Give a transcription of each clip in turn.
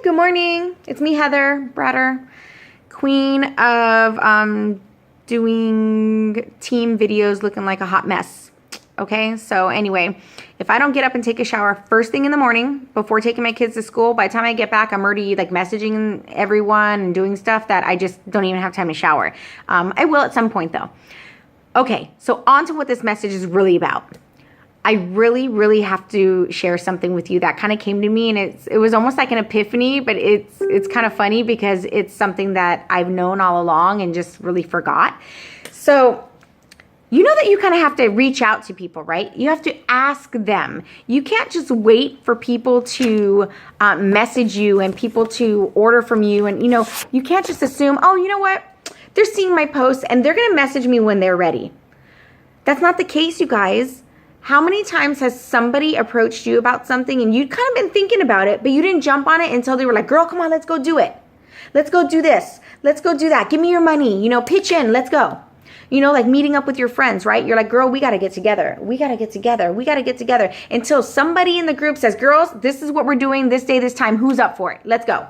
good morning. It's me, Heather Bratter, queen of doing team videos looking like a hot mess. Okay, so anyway, if I don't get up and take a shower first thing in the morning before taking my kids to school, by the time I get back, I'm already like messaging everyone and doing stuff that I just don't even have time to shower. I will at some point though. Okay, so on to what this message is really about. I really have to share something with you that kind of came to me, and it was almost like an epiphany, but it's kind of funny because it's something that I've known all along and just really forgot. So you know that you kind of have to reach out to people, right? You have to ask them. You can't just wait for people to message you and people to order from you. And, you can't just assume, oh, you know what? They're seeing my posts and they're going to message me when they're ready. That's not the case, you guys. How many times has somebody approached you about something and you'd kind of been thinking about it, but you didn't jump on it until they were like, girl, come on, let's go do it. Let's go do this. Let's go do that. Give me your money, pitch in, let's go. Like meeting up with your friends, right? You're like, girl, we got to get together. We got to get together. We got to get together until somebody in the group says, girls, this is what we're doing this day, this time. Who's up for it? Let's go.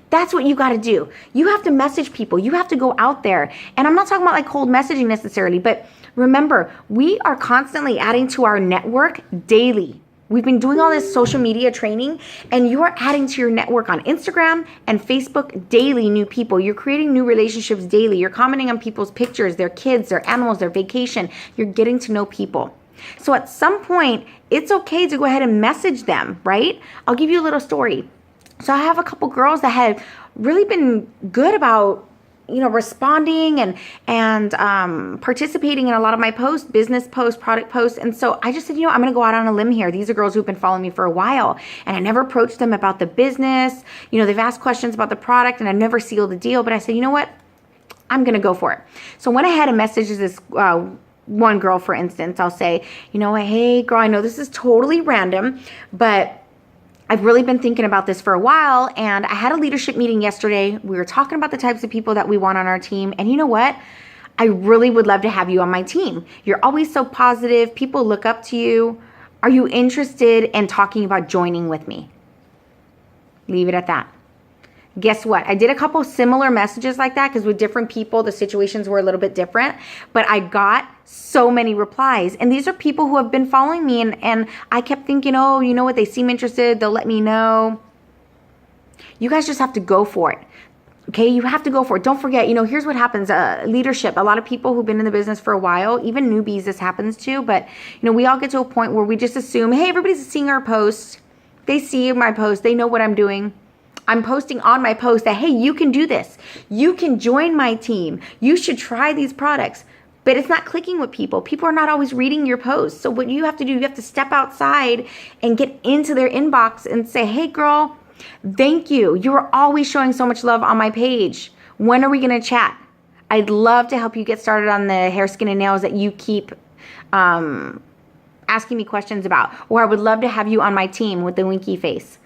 That's what you got to do. You have to message people. You have to go out there. And I'm not talking about like cold messaging necessarily, but remember, we are constantly adding to our network daily. We've been doing all this social media training, and you are adding to your network on Instagram and Facebook daily new people. You're creating new relationships daily. You're commenting on people's pictures, their kids, their animals, their vacation. You're getting to know people. So at some point, it's okay to go ahead and message them, right? I'll give you a little story. So I have a couple girls that have really been good about responding and participating in a lot of my posts, business posts, product posts. And so I just said, I'm going to go out on a limb here. These are girls who've been following me for a while, and I never approached them about the business. They've asked questions about the product and I've never sealed the deal, but I said, you know what? I'm going to go for it. So I went ahead and messaged this one girl, for instance. I'll say, hey girl, I know this is totally random, but I've really been thinking about this for a while, and I had a leadership meeting yesterday. We were talking about the types of people that we want on our team, and you know what? I really would love to have you on my team. You're always so positive. People look up to you. Are you interested in talking about joining with me? Leave it at that. Guess what? I did a couple similar messages like that because with different people, the situations were a little bit different, but I got so many replies. And these are people who have been following me, and I kept thinking, oh, you know what? They seem interested. They'll let me know. You guys just have to go for it. Okay, you have to go for it. Don't forget, here's what happens. Leadership, a lot of people who've been in the business for a while, even newbies, this happens to, but we all get to a point where we just assume, hey, everybody's seeing our post. They see my post. They know what I'm doing. I'm posting on my post that, hey, you can do this. You can join my team. You should try these products. But it's not clicking with people. People are not always reading your posts. So what you have to do, you have to step outside and get into their inbox and say, hey, girl, thank you. You are always showing so much love on my page. When are we going to chat? I'd love to help you get started on the hair, skin, and nails that you keep asking me questions about. Or I would love to have you on my team with the winky face.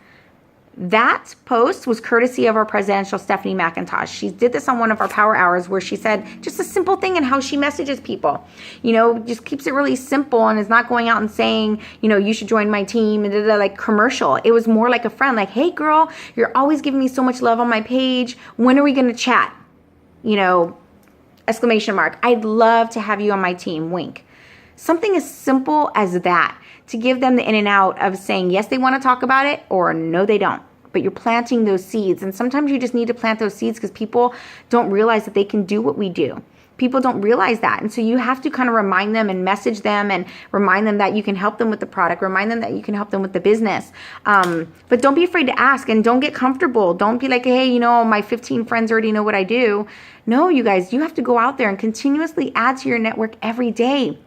That post was courtesy of our presidential Stephanie McIntosh. She did this on one of our power hours where she said just a simple thing in how she messages people. Just keeps it really simple and is not going out and saying, you should join my team and like commercial. It was more like a friend, like, hey girl, you're always giving me so much love on my page. When are we going to chat? Exclamation mark. I'd love to have you on my team. Wink. Something as simple as that, to give them the in and out of saying, yes, they want to talk about it, or no, they don't. But you're planting those seeds. And sometimes you just need to plant those seeds because people don't realize that they can do what we do. People don't realize that. And so you have to kind of remind them and message them and remind them that you can help them with the product, remind them that you can help them with the business. But don't be afraid to ask, and don't get comfortable. Don't be like, hey, my 15 friends already know what I do. No, you guys, you have to go out there and continuously add to your network every day.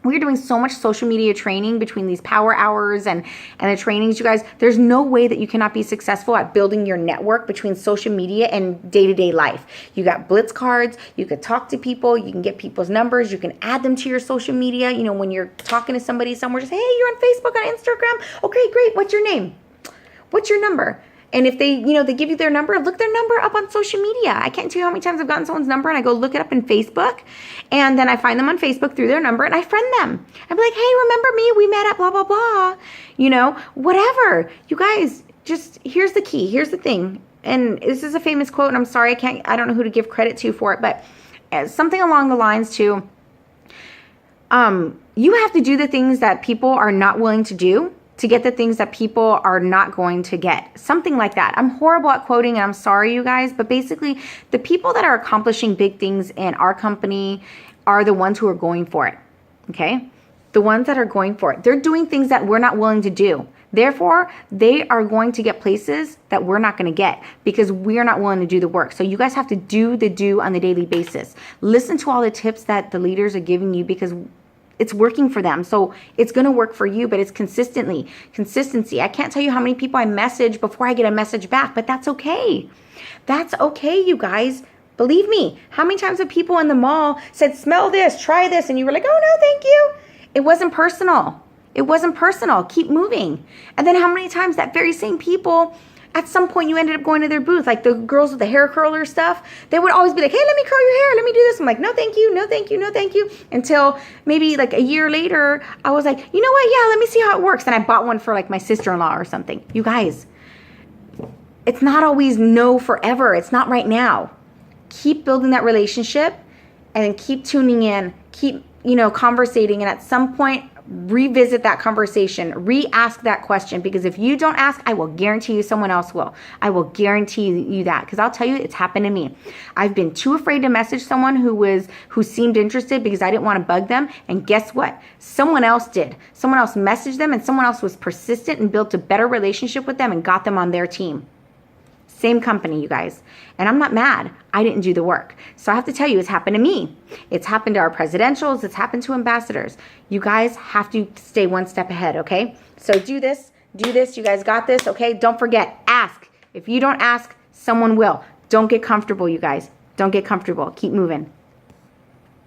We're doing so much social media training between these power hours and the trainings, you guys. There's no way that you cannot be successful at building your network between social media and day-to-day life. You got Blitz cards. You could talk to people. You can get people's numbers. You can add them to your social media. When you're talking to somebody somewhere, just, hey, you're on Facebook, on Instagram. Okay, great. What's your name? What's your number? And if they, they give you their number, look their number up on social media. I can't tell you how many times I've gotten someone's number and I go look it up in Facebook. And then I find them on Facebook through their number and I friend them. I'd be like, hey, remember me? We met at blah, blah, blah. Whatever. You guys, just here's the key. Here's the thing. And this is a famous quote, and I'm sorry, I don't know who to give credit to for it, but something along the lines to, you have to do the things that people are not willing to do to get the things that people are not going to get. Something like that. I'm horrible at quoting, and I'm sorry, you guys, but basically, the people that are accomplishing big things in our company are the ones who are going for it, okay? The ones that are going for it. They're doing things that we're not willing to do. Therefore, they are going to get places that we're not going to get because we're not willing to do the work. So you guys have to do the do on the daily basis. Listen to all the tips that the leaders are giving you because it's working for them. So it's going to work for you, but it's consistency. I can't tell you how many people I message before I get a message back, but that's okay. That's okay, you guys. Believe me, how many times have people in the mall said, smell this, try this, and you were like, oh no, thank you. It wasn't personal. It wasn't personal. Keep moving. And then how many times that very same people, at some point you ended up going to their booth, like the girls with the hair curler stuff, they would always be like, hey, let me curl your hair. Let me do this. I'm like, no, thank you. No, thank you. No, thank you. Until maybe like a year later, I was like, you know what? Yeah, let me see how it works. And I bought one for like my sister-in-law or something. You guys, it's not always no forever. It's not right now. Keep building that relationship and then keep tuning in. Keep, conversating. And at some point, revisit that conversation, re-ask that question, because if you don't ask, I will guarantee you someone else will. I will guarantee you that, because I'll tell you, it's happened to me. I've been too afraid to message someone who seemed interested because I didn't want to bug them, and guess what? Someone else did. Someone else messaged them, and someone else was persistent and built a better relationship with them and got them on their team. Same company, you guys. And I'm not mad. I didn't do the work. So I have to tell you, it's happened to me. It's happened to our presidentials. It's happened to ambassadors. You guys have to stay one step ahead, okay? So do this. You guys got this, okay? Don't forget, ask. If you don't ask, someone will. Don't get comfortable, you guys. Don't get comfortable. Keep moving.